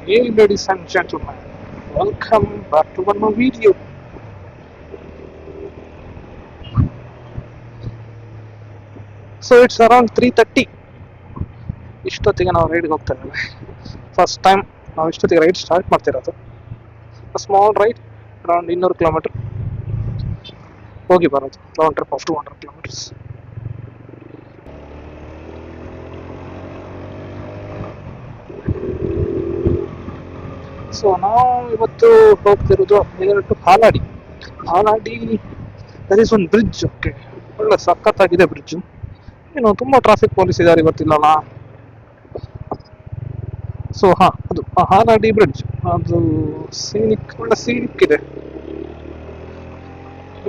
Hey ladies and gentlemen, welcome back to one more video. So it's around 3:30. ಇಷ್ಟೊತ್ತಿಗೆ ನಾವು ರೈಡ್ಗೆ ಹೋಗ್ತಾ ಇದ್ದೇವೆ. First time ನಾವು ಇಷ್ಟೊತ್ತಿಗೆ ರೈಡ್ ಸ್ಟಾರ್ಟ್ ಮಾಡ್ತಿರೋದು. ಸ್ಮಾಲ್ ರೈಡ್ ಅರೌಂಡ್ 200 ಕಿಲೋಮೀಟರ್ ಹೋಗಿ ಬರೋದು. Round trip of 200 kilometres. So ನಾವು ಇವತ್ತು ಹೋಗ್ತಿರೋದು to Haladi. There is one bridge. Okay, ಒಳ್ಳೆ ಸಖತ್ತಾಗಿದೆ ಬ್ರಿಡ್ಜು. ಏನು ತುಂಬಾ ಟ್ರಾಫಿಕ್ ಪೊಲೀಸ್ ಇದ್ದಾರೆ ಇವತ್ತಿಲ್ಲಲ್ಲ. ಸೊ ಅದು ಹಾಲಾಡಿ ಬ್ರಿಡ್ಜ್. ಅದು ಒಳ್ಳೆ ಸೀನಿಕ್ ಇದೆ.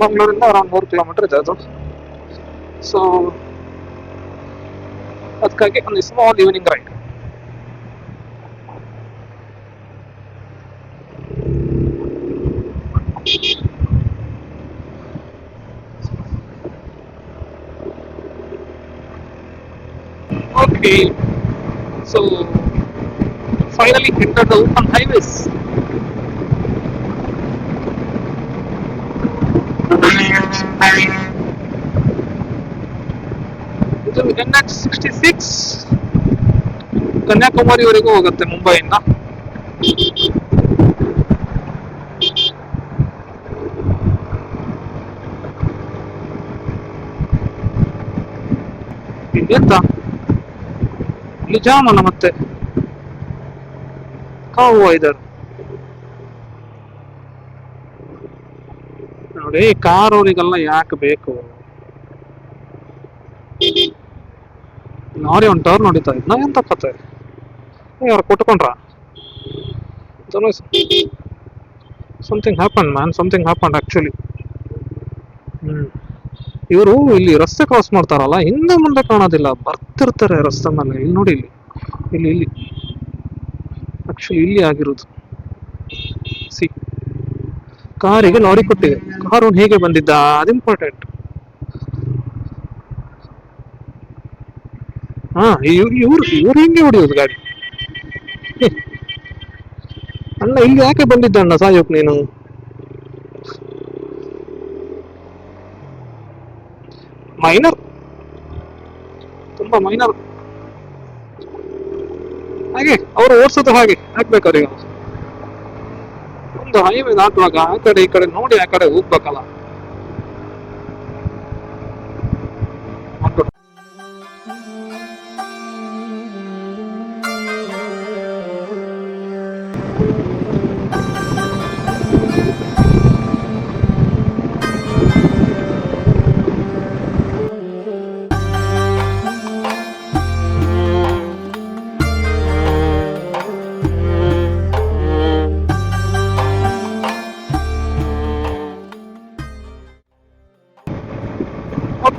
ಮಂಗಳೂರಿಂದ ಅರೌಂಡ್ 100 ಕಿಲೋಮೀಟರ್ ಇದೆ ಅದು. ಸೊ ಅದಕ್ಕಾಗಿ ಒಂದು small evening ride. Okay, so finally entered the open highways. ಇದು NH66 ಕನ್ಯಾಕುಮಾರಿವರೆಗೂ ಹೋಗುತ್ತೆ ಮುಂಬೈಯಿಂದ. ಎಂತ ಇಲ್ಲಿ ಜಾಮ್ ಅಲ್ಲ ಮತ್ತೆ ಕಾವು ಇದ್ದಾರೆ ನೋಡಿ. ಕಾರ್ ಅವರಿಗೆಲ್ಲ ಯಾಕೆ ಬೇಕು? ಲಾರಿ ಒಂದು ಟರ್ನ್ ಹೊಡಿತಾ ಇದ್ನ ಎಂತ ಕತೆ? ಅವ್ರು ಕೊಟ್ಕೊಂಡ್ರ? Something happen man, something happen actually. ಇವರು ಇಲ್ಲಿ ರಸ್ತೆ ಕ್ರಾಸ್ ಮಾಡ್ತಾರಲ್ಲ, ಹಿಂದೆ ಮುಂದೆ ಕಾಣೋದಿಲ್ಲ, ಬರ್ತಿರ್ತಾರೆ ರಸ್ತೆ ಮೇಲೆ. ಇಲ್ಲಿ ನೋಡಿ, ಇಲ್ಲಿ ಇಲ್ಲಿ ಆಕ್ಚುಲಿ ಇಲ್ಲಿ ಆಗಿರೋದು. ಸಿ, ಕಾರಿಗೆ ಲಾರಿ ಕೊಟ್ಟಿದೆ. ಕಾರು ಹೇಗೆ ಬಂದಿದ್ದ ಅದು ಇಂಪಾರ್ಟೆಂಟ್. ಇವ್ರು ಹೆಂಗೆ ಹೊಡಿಯೋದು ಗಾಡಿ? ಅಣ್ಣ ಇಲ್ಲಿ ಯಾಕೆ ಬಂದಿದ್ದ ಅಣ್ಣ ಸಾಯೋಕ್ ನೀನು? ಮೈನರ್, ತುಂಬಾ ಮೈನರ್. ಹಾಗೆ ಅವರು ಓಡಿಸೋದು ಹಾಗೆ ಆಗ್ಬೇಕು ಅವ್ರಿಗೆ. ಒಂದು ಹೈವೇ ದಾಟುವಾಗ ಆ ಕಡೆ ಈ ಕಡೆ ನೋಡಿ ಆ ಕಡೆ ಹೋಗ್ಬೇಕಲ್ಲ.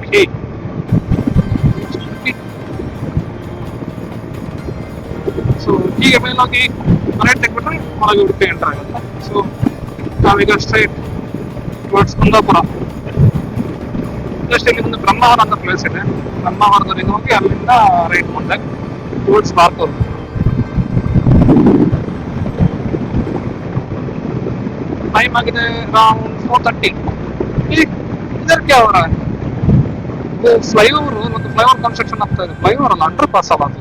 Okay. ಸೊ ಹೀಗೆ ಮೇಲೋಗಿ ರೈಟ್ ತೆಗ್ಬಿಟ್ರೆ ಒಳಗೆ ಉಡುಪಿ ಎಂಟರ್ ಆಗುತ್ತೆ. ಸೊ ನಾವೀಗ ಸ್ಟ್ರೈಟ್ ಟುವರ್ಡ್ಸ್ ಕುಂದಾಪುರ. ಜಸ್ಟ್ ಇಲ್ಲಿ ಒಂದು ಬ್ರಹ್ಮಾವರ ಅಂತ ಪ್ಲೇಸ್ ಇದೆ. ಬ್ರಹ್ಮಾವರದವರೆಗೆ ಹೋಗಿ ಅಲ್ಲಿಂದ ರೈಟ್ ಮುಂದೆ ಟುವರ್ಡ್ಸ್ ಬಾರ್ಕೂರು. ಟೈಮ್ ಆಗಿದೆ ಅರೌಂಡ್ 4:30. ಇದಕ್ಕೆ ಅವರ ಫ್ಲೈಓವರ್, ಒಂದು ಫ್ಲೈಓವರ್ ಕನ್ಸ್ಟ್ರಕ್ಷನ್ ಆಗ್ತಾ ಇದೆ. ಫ್ಲೈಓವರ್ ಅಲ್ಲ, ಅಂಡರ್ ಪಾಸ್ ಅಲ್ಲ ಅದು.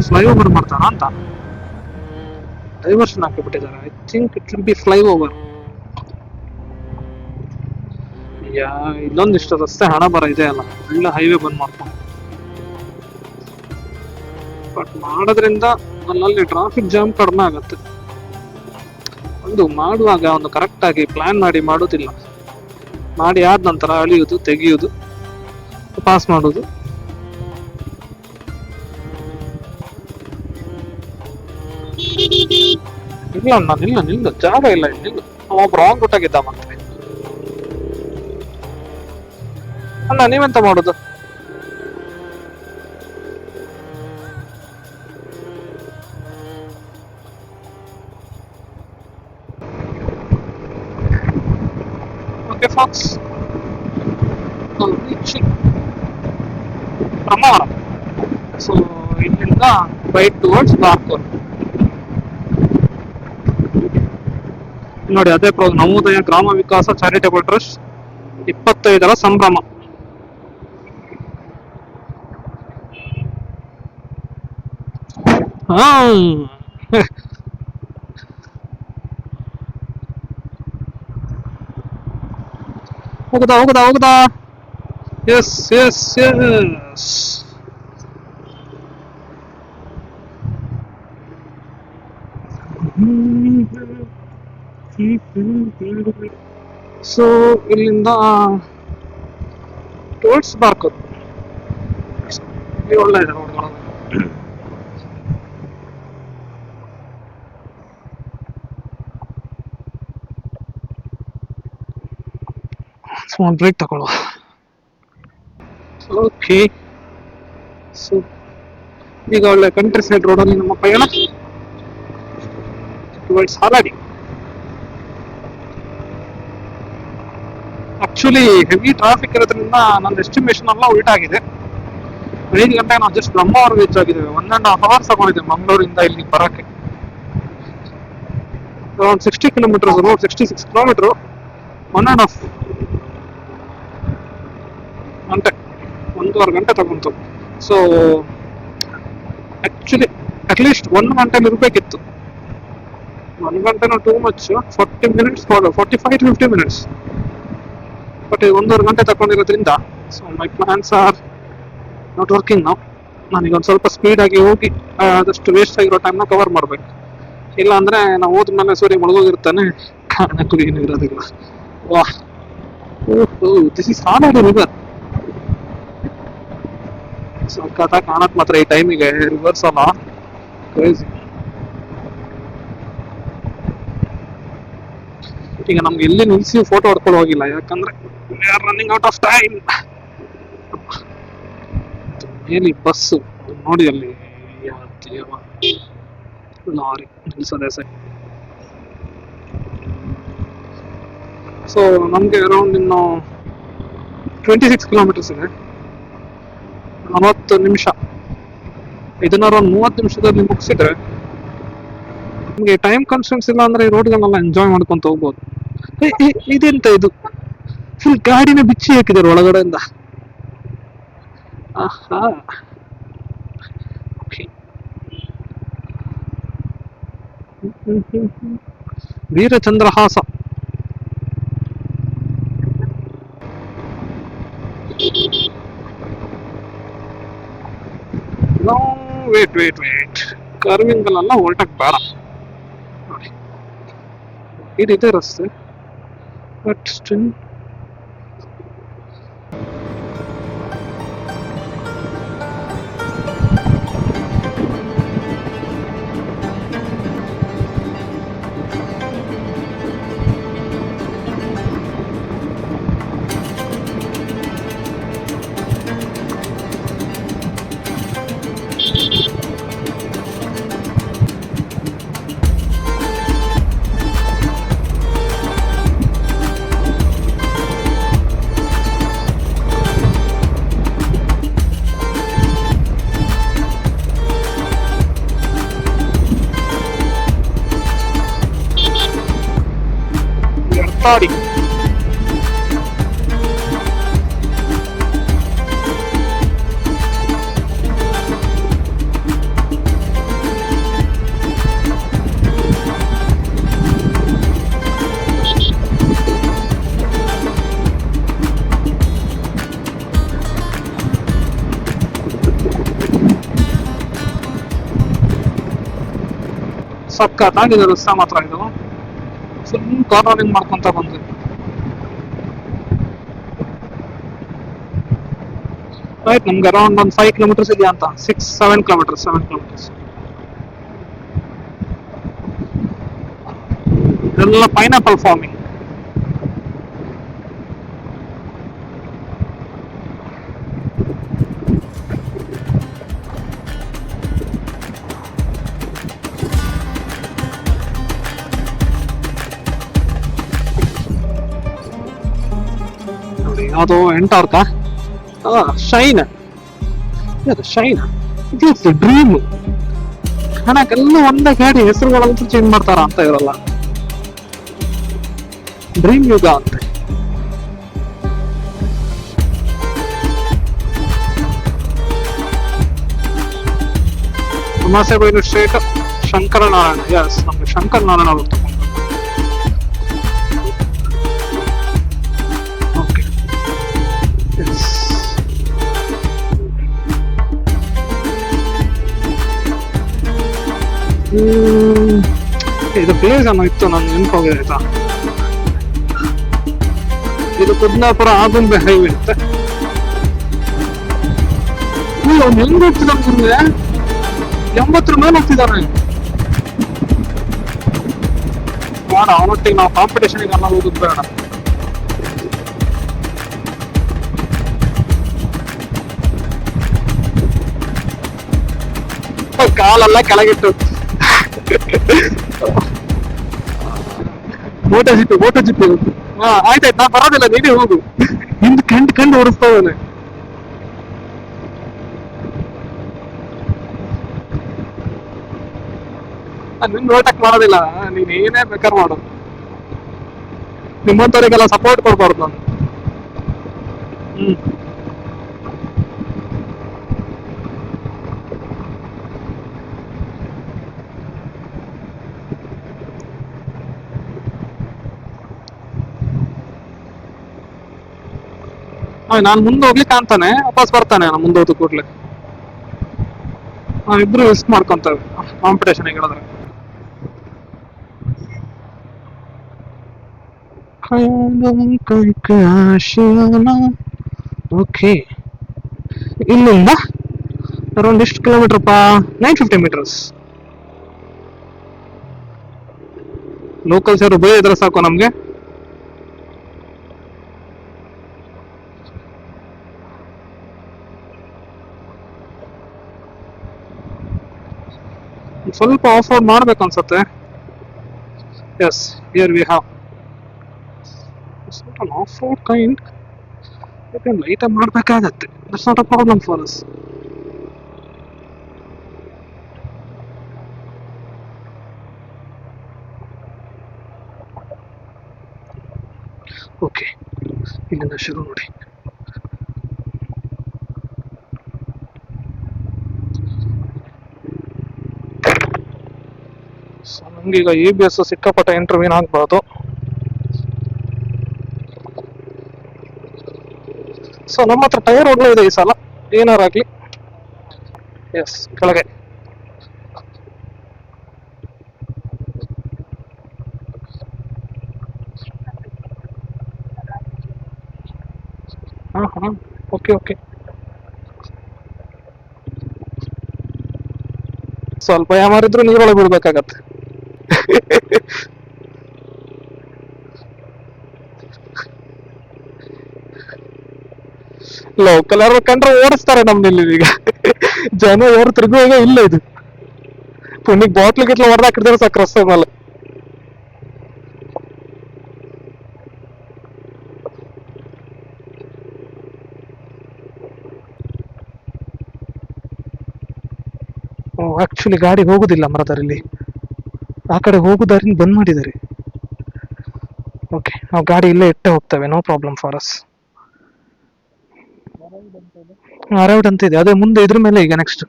ಫ್ಲೈಓವರ್ ಮಾಡ್ತಾರ ಅಂತ ಡೈವರ್ಷನ್ ಹಾಕಿಬಿಟ್ಟಿದ್ದಾರೆ. I think it will be flyover. ಇಲ್ಲೊಂದಿಷ್ಟು ರಸ್ತೆ ಹಣ ಬರ ಇದೆ ಅಲ್ಲ, ಒಳ್ಳೆ ಹೈವೇ ಬಂದ್ ಮಾಡ್ಕೊಂಡು. ಬಟ್ ಮಾಡೋದ್ರಿಂದ ಅಲ್ಲಲ್ಲಿ ಟ್ರಾಫಿಕ್ ಜಾಮ್ ಕಡಿಮೆ ಆಗತ್ತೆ. ಒಂದು ಮಾಡುವಾಗ ಒಂದು ಕರೆಕ್ಟ್ ಆಗಿ ಪ್ಲಾನ್ ಮಾಡಿ ಮಾಡೋದಿಲ್ಲ. ಮಾಡಿ ಆದ ನಂತರ ಅಳಿಯುವುದು, ತೆಗೆಯುವುದು, ಪಾಸ್ ಮಾಡುವುದು. ಇಲ್ಲ ಅಣ್ಣ, ನಿಲ್ಲ, ಜಾಗ ಇಲ್ಲ ಇಲ್ಲಿ. ಒಬ್ಬ ರಾಂಗ್ ರೂಟ್ ಆಗಿದ್ದ ಮತ್ತೆ. ಅಣ್ಣ ನೀವೆಂತ ಮಾಡುದು? Okay folks, Brahmavar. ಸೊ ಇಲ್ಲಿಂದ ರೈಟ್ ಟುವರ್ಡ್ಸ್ ಬಾರ್ಕೂರ್. ನೋಡಿ ಅದೇ ನವೋದಯ ಗ್ರಾಮ ವಿಕಾಸ ಚಾರಿಟೇಬಲ್ ಟ್ರಸ್ಟ್ 25ರ ಸಂಭ್ರಮ. ಹಾ ಹೋಗುದಾ. Yes yes yes. ಸೊ ಇಲ್ಲಿಂದ ಟೋಲ್ಸ್ ಬಾರ್ಕೋದು ಒಳ್ಳೆ ಇದೆ ರೋಡ್ಗಳು. ಸ್ಮಾಲ್ ಬ್ರೇಕ್ ತಗೊಳ್ಳುವ. ಓಕೆ, ಸೊ ಈಗ ಒಳ್ಳೆ ಕಂಟ್ರಿ ಸೈಡ್ ರೋಡಲ್ಲಿ ನಮ್ಮ ಪಯಣ towards Haladi. Actually heavy traffic ಇರೋದ್ರಿಂದ ನನ್ನ ಎಸ್ಟಿಮೇಷನ್ ಎಲ್ಲ ಉಲ್ಟಾಗಿದೆ. 5 ಗಂಟೆಗೆ ನಾವು ಜಸ್ಟ್ ಬ್ರಹ್ಮಾವರ ರೀಚ್ ಆಗಿದ್ದೇವೆ. 1.5 hours ತಗೊಂಡಿದೆ ಮಂಗಳೂರಿಂದ ಇಲ್ಲಿ ಬರೋಕ್ಕೆ. ಅರೌಂಡ್ 60 ಕಿಲೋಮೀಟರ್ಸ್ ರೋಡ್, 66 ಕಿಲೋಮೀಟರ್, 1.5 ಗಂಟೆ, 1.5 ಗಂಟೆ ತಗೊಂತು. ಸೊ ಆಕ್ಚುಲಿ ಅಟ್ಲೀಸ್ಟ್ 1 ಗಂಟೆಲಿ ಇರಬೇಕಿತ್ತು. 1 ಗಂಟೆನೂ too much. 40 minutes, 45 to 50 minutes, but 1.5 ಗಂಟೆ ತಗೊಂಡಿರೋದ್ರಿಂದ so my plans are not working ನಾವು. ನಾನೀಗ ಒಂದು ಸ್ವಲ್ಪ ಸ್ಪೀಡಾಗಿ ಹೋಗಿ ಆದಷ್ಟು ವೇಸ್ಟ್ ಆಗಿರೋ ಟೈಮ್ನ ಕವರ್ ಮಾಡಬೇಕು. ಇಲ್ಲ ಅಂದರೆ ನಾವು ಹೋದ್ಮೇಲೆ ಸೂರ್ಯ ಮುಳುಗೋಗಿರ್ತಾನೆ, ಕಾರಣಕ್ಕೂ ಏನು ಇರೋದಿಲ್ಲ. ವಾಹ್, ಓಹೋ, ದಿಸ್ ಇಸ್ ಹಾಲಾಡಿ ರಿವರ್. ಸಖತ್ತ ಕಾಣತ್ ಮಾತ್ರ ಈ ಟೈಮಿಗೆ ರಿವರ್ಸ್ ಅಲ್ಲ, ಕ್ರೇಜಿ. ಈಗ ನಮ್ಗೆ ಎಲ್ಲಿ ನಿಲ್ಸಿ ಫೋಟೋ ಹೊಡ್ಕೊಳ್ಳೋ ಹೋಗಿಲ್ಲ, ಯಾಕಂದ್ರೆ we are running out of time. ಎಲ್ಲಿ ಬಸ್ಸು ನೋಡಿ, ಅಲ್ಲಿ ಲಾರಿ ನಿಲ್ಸೋದೆ ಸರಿ. ಸೊ ನಮ್ಗೆ ಅರೌಂಡ್ ಇನ್ನು 26 ಕಿಲೋಮೀಟರ್ಸ್ ಇದೆ, 40 ನಿಮಿಷ. ಇದನ್ನ ಅರೌಂಡ್ 30 ನಿಮಿಷದಲ್ಲಿ ಮುಗಿಸಿದ್ರೆ ನಿಮಗೆ ಟೈಮ್ ಕನ್ಸ್ಟೆಂಟ್ಸ್ ಇಲ್ಲ ಅಂದ್ರೆ ಈ ರೋಡ್ಗಳನ್ನೆಲ್ಲ ಎಂಜಾಯ್ ಮಾಡ್ಕೊಂತ ಹೋಗ್ಬೋದು. ಇದೆಂತ ಇದು, ಫುಲ್ ಗಾಡಿನ ಬಿಚ್ಚಿ ಹಾಕಿದ್ದಾರೆ ಒಳಗಡೆಯಿಂದ. ಆಹಾ, ವೀರಚಂದ್ರಹಾಸ. ವೇಟ್ ಕರ್ವಿಂಗ್ ಅಲ್ಲೆಲ್ಲ ಹೊರಟಕ್ ಬೇಡ ನೋಡಿ, ಇದಿದೆ ರಸ್ತೆ, ಬಟ್ ಸ್ಟಿಲ್ ಎರ್ತಾಡಿ. ಸಖತ್ತಾಗಿದೆ ರಸ್ತೆ ಮಾತ್ರ ಇದು. ಫುಲ್ ಕಾರ್ನರಿಂಗ್ ಮಾಡ್ಕೊಂತ ಬಂದ್ವಿ. ರೈಟ್, ನಮ್ಗೆ ಅರೌಂಡ್ ಒಂದು 5 ಕಿಲೋಮೀಟರ್ಸ್ ಇದೆಯಾ ಅಂತ, 7 ಕಿಲೋಮೀಟರ್ಸ್. ಇದೆಲ್ಲ ಪೈನಾಪಲ್ ಫಾರ್ಮಿಂಗ್. ನೋಡಿ ಯಾವುದು ಎಂಟಾರ್ಕ, ಶೈನ್, ಇದು ಡ್ರೀಮ್. ಹಣಕ್ಕೆಲ್ಲ ಒಂದೇ ಗಾಡಿ ಹೆಸರುಗಳಂತೂ ಚೇಂಜ್ ಮಾಡ್ತಾರ ಅಂತ ಇರಲ್ಲ. ಡ್ರೀಮ್ ಯುಗ ಅಂತೆ. ಹುಮಾಸೆ ಬೈಲು ಸ್ಟ್ರೇಟ್ ಶಂಕರನಾರಾಯಣ. ಯಸ್, ನಮ್ಗೆ ಶಂಕರನಾರಾಯಣ ಅವರು ತಗೊಂಡು. Okay, S. ಇದು ಪ್ಲೇಸ್ ಅನ್ನೋ ಇತ್ತು, ನಾನು ನೆನಪೋಗಿದೆ ಆಯ್ತಾ. ಇದು ಕುದ್ನಾಪುರ ಆಗುಂಬೆ ಹೈವೇ ಅಂತೆ. ಅವ್ನು ಹೆಂಗ್ ಹೋಗ್ತಿದ್ದಾನೆ? 80 ಮೇಲೆ ಹೋಗ್ತಿದ್ದಾನೆ. ಬೇಡ, ಅವನೊಟ್ಟಿಗೆ ನಾವು ಕಾಂಪಿಟೇಷನ್ಗೆ ಎಲ್ಲ ಹೋಗುದು ಬೇಡ. ಕಾಲೆಲ್ಲ ಕೆಳಗಿಟ್ಟು ಮೋಟೋ ಜಿಪ್ಪಿ. ಹಾ, ಆಯ್ತಾಯ್ತು, ನಾ ಬರೋದಿಲ್ಲ, ನೀನೇ ಹೋಗು. ಹಿಂದ್ ಕಂಡು ಓಡಿಸ್ತಾವನೆ. ನಿನ್ ಓಟಕ್ ಮಾಡೋದಿಲ್ಲ, ನೀನ್ ಏನೇ ಬೇಕಾದ್ರೆ ಮಾಡು. ನಿಮ್ಮಂತವರಿಗೆಲ್ಲ ಸಪೋರ್ಟ್ ಕೊಡ್ಬಾರ್ದು ನಾನು. ನಾನು ಮುಂದೆ ಹೋಗ್ಲಿಕ್ಕೆ ಅಂತಾನೆ ವಾಪಸ್ ಬರ್ತಾನೆ. ನಾನು ಮುಂದೆ ಹೋದ ಕೂಡ್ಲೆ ನಾವಿಬ್ರು ರಿಸ್ಕ್ ಮಾಡ್ಕೊಂತೇವೆ ಕಾಂಪಿಟೇಷನ್ ಹೇಳಿದ್ರೆ. ಓಕೆ, ಇಲ್ಲಿಂದ ಅರೌಂಡ್ ಎಷ್ಟು ಕಿಲೋಮೀಟರ್? 950 ಮೀಟರ್ಸ್. ಲೋಕಲ್ಸ್ ಯಾರು ಬೈ ಇದ್ರೆ ಸಾಕು ನಮ್ಗೆ. ಸ್ವಲ್ಪ ಆಫ್ ರೋಡ್ ಮಾಡ್ಬೇಕು ಅನ್ಸುತ್ತೆ. Yes, here we have off road kind. Light ಮಾಡ್ಬೇಕಾಗತ್ತೆ. That's not a problem for us. Okay, ಇಲ್ಲಿಂದ ಶುರು ನೋಡಿ. ಸೊ ನಮ್ಗೀಗ ABS ಸಿಕ್ಕಾಪಟ್ಟೆ ಇಂಟರ್ವ್ಯೂನ್ ಆಗ್ಬಾರ್ದು. ಸೊ ನಮ್ಮ ಹತ್ರ ಟೈರ್ ಒಳ್ಳೆ ಇದೆ ಈ ಸಲ, ಏನಾರಾಗ್ಲಿ. ಎಸ್, ಕೆಳಗೆ. ಹಾ, ಓಕೆ. ಸ್ವಲ್ಪ ಯಾಮಾರಿದ್ರು ನೀರೊಳಗೆ ಬಿಡ್ಬೇಕಾಗತ್ತೆ. ಲೋಕಲ್ ಯಾರು ಕಂಡ್ರೆ ಓಡಿಸ್ತಾರೆ ನಮ್ದಲ್ಲಿ ಈಗ. ಜನ ಯಾರು ತಿರುಗುವಾಗ ಇಲ್ಲ. ಇದು ಪುಣ್ಯಕ್ ಬಾಟ್ಲ್ ಗಿಟ್ಲ ಹೊಡೆದಾಕಿರ್ತಾರೆ ಸಾಕು ರಸ್ತೆ ಮೇಲೆ. ಆಕ್ಚುಲಿ ಗಾಡಿ ಹೋಗುದಿಲ್ಲ ಮರದಲ್ಲಿ, ಆ ಕಡೆ ಹೋಗುದಾರಿನ ಬಂದ್ ಮಾಡಿದ್ದಾರೆ. ಓಕೆ, ನಾವು ಗಾಡಿ ಇಲ್ಲೇ ಇಟ್ಟೆ ಹೋಗ್ತೇವೆ. No problem for us. Around ಅಂತ ಇದೆ, ಅದೇ ಮುಂದೆ ಇದ್ರ ಮೇಲೆ. ಈಗ ನೆಕ್ಸ್ಟ್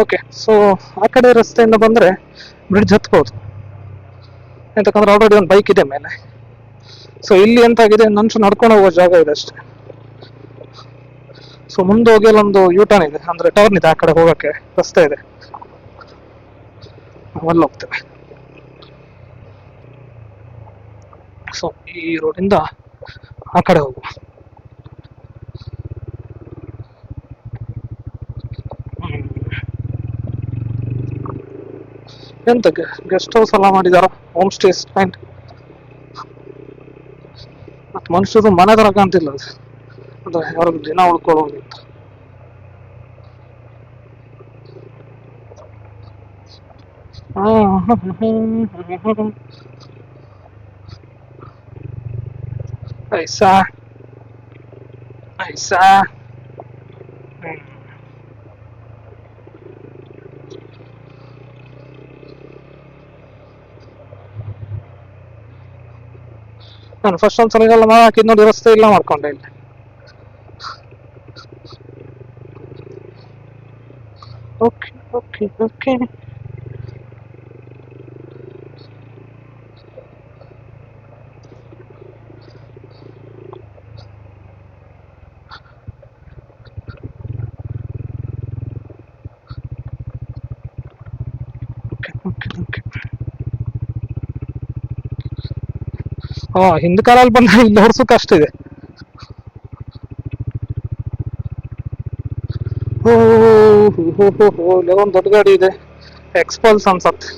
ಓಕೆ. ಸೊ ಆ ಕಡೆ ರಸ್ತೆಯಿಂದ ಬಂದ್ರೆ ಬ್ರಿಡ್ಜ್ ಹತ್ಬೋದು, ಯಾಕಂದ್ರೆ ಆಲ್ರೆಡಿ ಒಂದು ಬೈಕ್ ಇದೆ ಮೇಲೆ. ಸೊ ಇಲ್ಲಿ ಎಂತಾಗಿದೆ, ನನ್ಸು ನಡ್ಕೊಂಡು ಹೋಗೋ ಜಾಗ ಇದೆ ಅಷ್ಟೇ. ಸೊ ಮುಂದೆ ಹೋಗಿ ಅಲ್ಲೊಂದು ಯೂಟರ್ನ್ ಇದೆ, ಅಂದ್ರೆ ಟರ್ನ್ ಇದೆ, ಆ ಕಡೆ ಹೋಗಕ್ಕೆ ರಸ್ತೆ ಇದೆ. ನಾವಲ್ಲಿ ಹೋಗ್ತೇವೆ. ಸೊ ಈ ರೋಡಿಂದ ಆ ಕಡೆ ಹೋಗುವ. ಎಂತ ಗೆಸ್ಟ್ ಹೌಸ್ ಎಲ್ಲ ಮಾಡಿದಾರ, ಹೋಮ್ ಸ್ಟೇಸ್ ಪಾಯಿಂಟ್. ಮತ್ತೆ ಮನುಷ್ಯರು ಮನೆ ತರ ಕಾಣ್ತಿಲ್ಲ ಅದು, ಅಂದ್ರೆ ಯಾರು ದಿನ ಉಳ್ಕೊಳ್ಳೋಗಿತ್ತು. ಐಸಾ ನಾನು ಫಸ್ಟ್ ಒಂದ್ಸಲ ಎಲ್ಲ ಹಾಕಿದ್ ನೋಡಿ ರಸ್ತೆ ಇಲ್ಲ ಮಾಡ್ಕೊಂಡೆ ಇಲ್ಲಿ. Okay okay okay. ಹಾ, ಹಿಂದ್ ಕಾಲಲ್ಲಿ ಬಂದ್ರೆ ಇಲ್ಲಿ ಓಡಿಸೋಕೆ ಅಷ್ಟಿದೆ. ಓ ಒಂದು ದೊಡ್ಡ ಗಾಡಿ ಇದೆ, ಎಕ್ಸ್ಪಲ್ಸ್ ಅನ್ಸತ್ತೆ.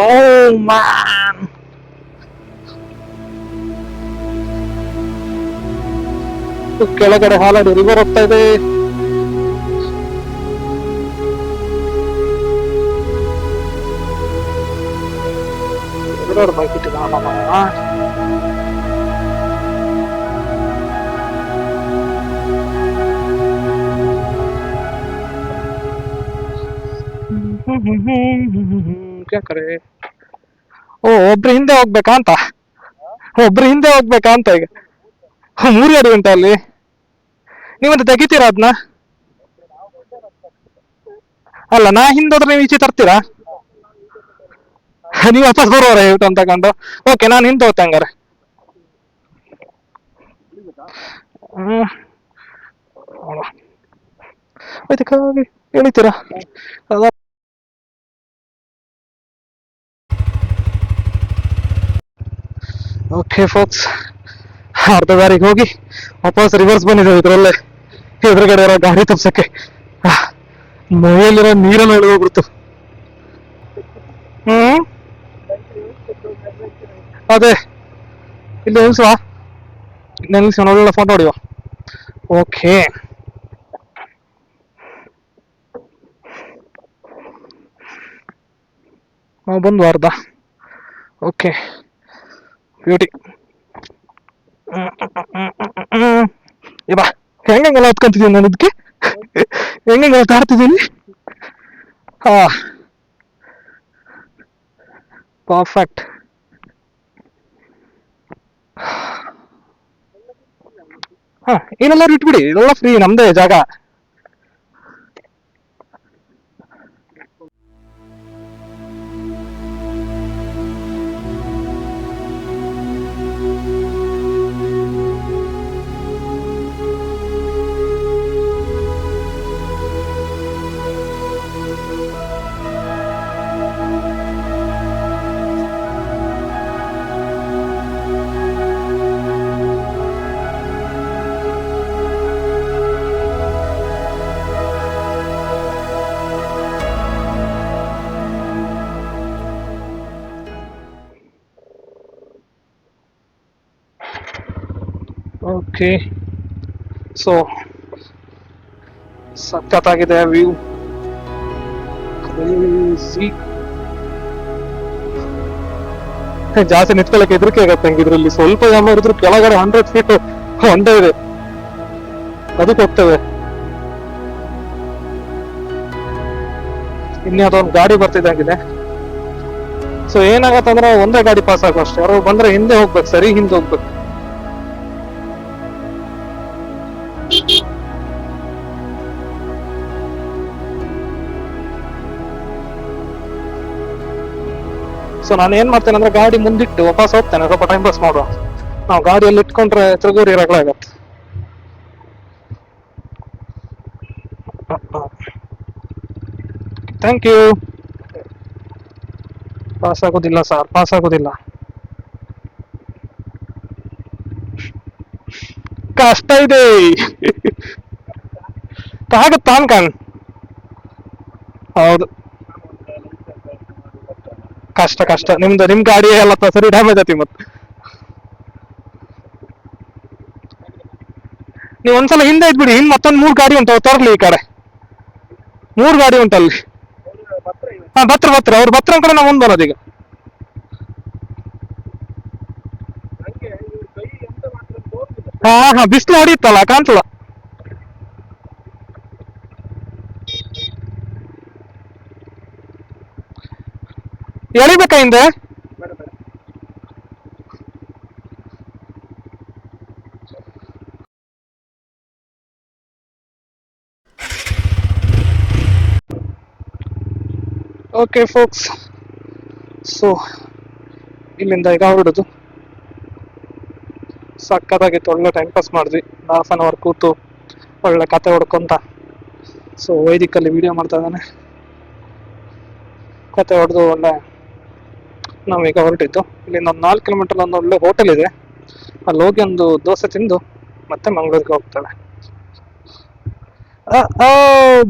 ಓ ಮ್ಯಾನ್, ಕೆಳಗಡೆ ಹಾಲಾಡಿ ರಿವರ್ ಹೋಗ್ತಾ ಇದೆ. ಎರಡೆರಡು ಬೈಕ್ ಇಟ್ಟಿದ ನಮ್ಮ ಕ್ಯಾಕರೆ. ಓ, ಒಬ್ರು ಹಿಂದೆ ಹೋಗ್ಬೇಕಾ ಅಂತ, ಒಬ್ರು ಹಿಂದೆ ಹೋಗ್ಬೇಕಾ ಅಂತ. ಈಗ 3 ಗಾಡಿ ಉಂಟ ಅಲ್ಲಿ, ನೀವಂತ ತೆಗಿತೀರಾ ಅದನ್ನ? ಅಲ್ಲ, ನಾ ಹಿಂದೋದ್ರೆ ನೀವು ಈಚೆ ತರ್ತೀರಾ? ನೀವು ವಾಪಸ್ ಬರುವವರ ಹೇಳ್ತು ಅಂತ ಕಂಡು. ಓಕೆ, ನಾನು ಹಿಂದೆ ಹೋಗ್ತೆ ಹಂಗಾರೆ. ಅದಕ್ಕಾಗಿ ಎಳಿತೀರಾ? ಓಕೆ ಫೋಕ್ಸ್, ಅರ್ಧ ದಾರಿಗೆ ಹೋಗಿ ವಾಪಸ್ ರಿವರ್ಸ್ ಬಂದಿದ್ದೇವೆ. ಇದ್ರಲ್ಲೇ ಎದುರುಗಡೆ ಇರೋ ಗಾಡಿ ತಪ್ಸಕ್ಕೆ ಮೈಯಲ್ಲಿರೋ ನೀರನ್ನು ಎಳೆದೋಗ್ಬಿಡ್ತು. ಅದೇ, ಇಲ್ಲಿ ನಿಲ್ಸುವ, ನಿಲ್ಸಿ ಒಳ್ಳೆ ಫೋಟೋ ಹೊಡಿಯುವ. ಓಕೆ, ಬಂದು ಅರ್ಧ. Okay, beauty. ಬಾ, ಹೆಂಗೆಲ್ಲ ಹೊತ್ಕೊಂತಿದ್ದೀನಿ ನಾನು ಇದಕ್ಕೆ, ಹೆಂಗೆಲ್ಲ ತಾಡ್ತಿದ್ದೀನಿ. ಹಾ, ಪರ್ಫೆಕ್ಟ್. ಹಾ, ಏನೆಲ್ಲರೂ ಇಟ್ಬಿಡಿ, ಇದೆಲ್ಲ ಫ್ರೀ, ನಮ್ದೇ ಜಾಗ. ಓಕೆ, ಸೊ ಸಖತ್ತಾಗಿದೆ ವ್ಯೂ. ಜಾಸ್ತಿ ನಿಂತ್ಕೊಳ್ಳಕ್ಕೆ ಹೆದರಿಕೆ ಆಗತ್ತೆ ನಂಗೆ ಇದ್ರಲ್ಲಿ. ಸ್ವಲ್ಪ ಜನ ಮಾಡಿದ್ರು ಕೆಳಗಡೆ 100 ಫೀಟ್ ಹೊಂಡ ಇದೆ, ಅದಕ್ಕೆ ಹೋಗ್ತೇವೆ. ಇನ್ಯಾವುದೊಂದು ಗಾಡಿ ಬರ್ತಿದ್ದಂಗಿದೆ. ಸೊ ಏನಾಗತ್ತಂದ್ರೆ ಒಂದೇ ಗಾಡಿ ಪಾಸ್ ಆಗೋ ಅಷ್ಟೇ, ಯಾರೋ ಬಂದ್ರೆ ಹಿಂದೆ ಹೋಗ್ಬೇಕು, ಸರಿ ಹಿಂದೆ ಹೋಗ್ಬೇಕು. ಸೊ ನಾನು ಏನ್ ಮಾಡ್ತೇನೆ ಅಂದ್ರೆ ಗಾಡಿ ಮುಂದಿಟ್ಟು ವಾಪಸ್ ಹೋಗ್ತೇನೆ, ಸ್ವಲ್ಪ ಟೈಮ್ ಪಾಸ್ ಮಾಡುವ. ನಾವು ಗಾಡಿಯಲ್ಲಿ ಇಟ್ಕೊಂಡ್ರೆ ತಿರುಗೂರಿ ರಗಳಾಗತ್ತೆ. Thank you. ಪಾಸ್ ಆಗೋದಿಲ್ಲ ಸರ್, ಪಾಸ್ ಆಗೋದಿಲ್ಲ, ಕಷ್ಟ ಇದೆ. ಆಗುತ್ತಾ ಅನ್ಕಣ್? ಹೌದು, ಕಷ್ಟ ಕಷ್ಟ. ನಿಮ್ ಗಾಡಿ ಎಲ್ಲ ಸರಿ ಡ್ಯಾಮೇಜ್ ಆತಿ. ಮತ್ತೆ ನೀವು ಒಂದ್ಸಲ ಹಿಂದೆ ಇದ್ಬಿಡಿ, ಮತ್ತೊಂದು 3 ಗಾಡಿ ಉಂಟು, ತರ್ಲಿ ಈ ಕಡೆ. 3 ಗಾಡಿ ಉಂಟಲ್ಲಿ. ಹಾ, ಬತ್ರ ಅವ್ರು ಬತ್ರ ಕಡೆ ನಾವು ಮುಂದೆ ಬರೋದೀಗ. ಹಾ, ಬಿಸಿಲು ಹೊಡಿಯುತ್ತಲ್ಲ, ಕಾಣ್ತಲ್ಲ. ಎಳಿಬೇಕಾ ಹಿಂದೆ? ಓಕೆ ಫೋಕ್ಸ್, ಸೊ ಇಲ್ಲಿಂದ ಈಗ ಹೊರಡುದು. ಸಕ್ಕತ್ತಾಗಿತ್ತು, ಒಳ್ಳೆ ಟೈಮ್ ಪಾಸ್ ಮಾಡಿದ್ವಿ. ಹಾಫ್ ಆನ್ ಅವರ್ ಕೂತು ಒಳ್ಳೆ ಕತೆ ಹೊಡ್ಕೊಂತ. ಸೊ ವೈದಿಕಲ್ಲಿ ವಿಡಿಯೋ ಮಾಡ್ತಾ ಇದ್ದಾನೆ. ಕತೆ ಹೊಡೆದು ಒಳ್ಳೆ ನಾವೀಗ ಹೊರಟಿದ್ದು. ಇಲ್ಲಿಂದ ಒಂದು 4 ಕಿಲೋಮೀಟರ್ ಒಂದು ಒಳ್ಳೆ ಹೋಟೆಲ್ ಇದೆ, ಅಲ್ಲಿ ಹೋಗಿ ಒಂದು ದೋಸೆ ತಿಂದು ಮತ್ತೆ ಮಂಗಳೂರಿಗೆ ಹೋಗ್ತೇವೆ.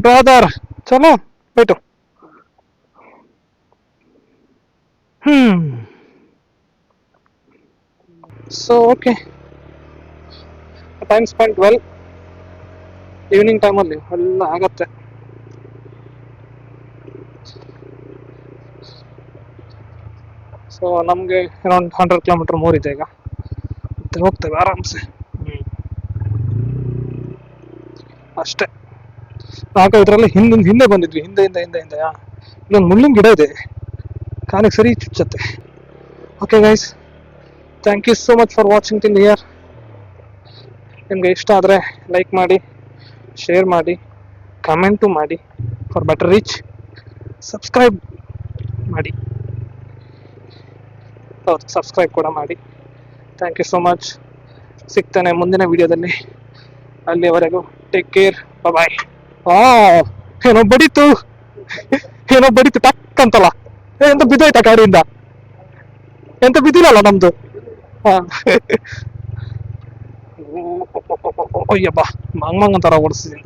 ಬ್ರದರ್ ಚಲೋ ಹೋಯ್ತು. So okay, time spend well. Evening ಟೈಮಲ್ಲಿ ಎಲ್ಲ ಆಗತ್ತೆ. ಸೊ ನಮಗೆ ಅರೌಂಡ್ 100 ಕಿಲೋಮೀಟರ್ ಮೋರ್ ಇದೆ ಈಗ, ಮತ್ತೆ ಹೋಗ್ತೇವೆ ಆರಾಮ್ಸೆ. ಅಷ್ಟೇ. ಆಗ ಇದರಲ್ಲಿ ಹಿಂದೆ ಬಂದಿದ್ವಿ, ಹಿಂದೆ ಇಲ್ಲೊಂದು ಮುಳ್ಳಿನ ಗಿಡ ಇದೆ, ಕಾಲಿಗೆ ಸರಿ ಚುಚ್ಚತ್ತೆ. Okay guys, thank you so much for watching till here. ನಿಮಗೆ ಇಷ್ಟ ಆದರೆ ಲೈಕ್ ಮಾಡಿ, ಶೇರ್ ಮಾಡಿ, ಕಮೆಂಟು ಮಾಡಿ ಫಾರ್ ಬೆಟರ್ ರೀಚ್. ಸಬ್ಸ್ಕ್ರೈಬ್ ಮಾಡಿ, ಹೌದು ಸಬ್ಸ್ಕ್ರೈಬ್ ಕೂಡ ಮಾಡಿ. Thank you so much. ಸಿಗ್ತಾನೆ ಮುಂದಿನ ವಿಡಿಯೋದಲ್ಲಿ. ಅಲ್ಲಿಯವರೆಗೂ ಟೇಕ್ ಕೇರ್, ಬಾಯ್. ಏನೋ ಬಡೀತು ಟಕ್ ಅಂತಲ್ಲ. ಎಂತ ಬಿದ್ದೋಯ್ತಾ ಗಾಡಿಯಿಂದ? ಎಂತ ಬಿದ್ದಿಲ್ಲಲ್ಲ ನಮ್ದು. ಹಾ ಅಯ್ಯಪ್ಪ, ಮಂಗ್ ಅಂತಾರ ಓಡಿಸಿದೀನಿ.